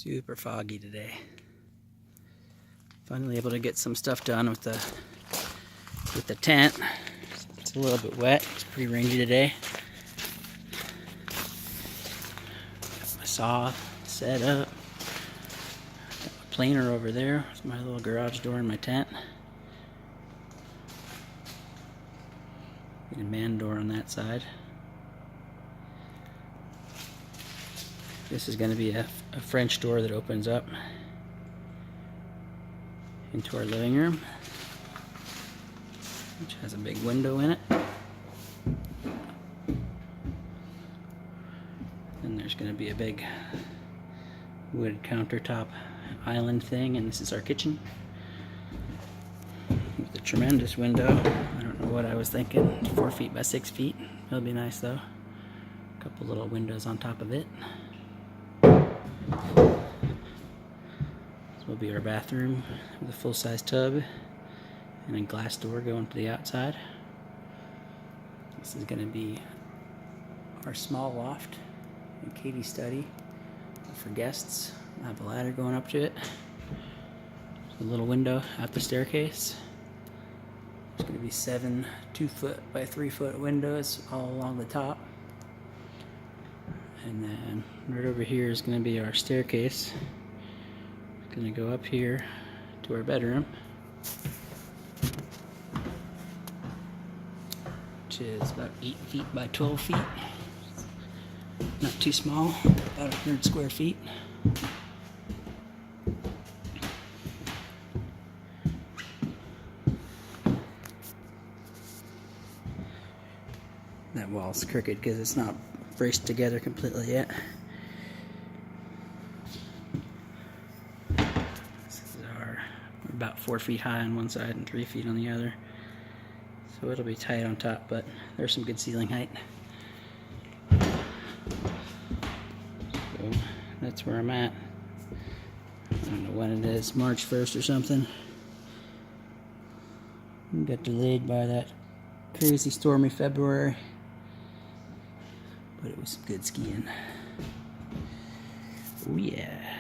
Super foggy today. Finally able to get some stuff done with the tent. It's a little bit wet. It's pretty rainy today. Got my saw set up. Got my planer over there. There's my little garage door in my tent. And a man door on that side. This is going to be a French door that opens up into our living room, which has a big window in it. And there's going to be a big wood countertop island thing, and this is our kitchen with a tremendous window. I don't know what I was thinking. 4 feet by 6 feet. It'll be nice though. A couple little windows on top of it. This will be our bathroom with a full-size tub and a glass door going to the outside. This is going to be our small loft and Katie's study for guests. I have a ladder going up to it. There's a little window out the staircase. There's going to be 7 2-foot by 3-foot windows all along the top. And then right over here is going to be our staircase. It's going to go up here to our bedroom, which is about 8 feet by 12 feet. Not too small, about 100 square feet. That wall's crooked because it's not braced together completely yet. This is we're about 4 feet high on one side and 3 feet on the other. So it'll be tight on top, but there's some good ceiling height. So that's where I'm at. I don't know when it is, March 1st or something. We got delayed by that crazy stormy February. But it was some good skiing. Oh yeah.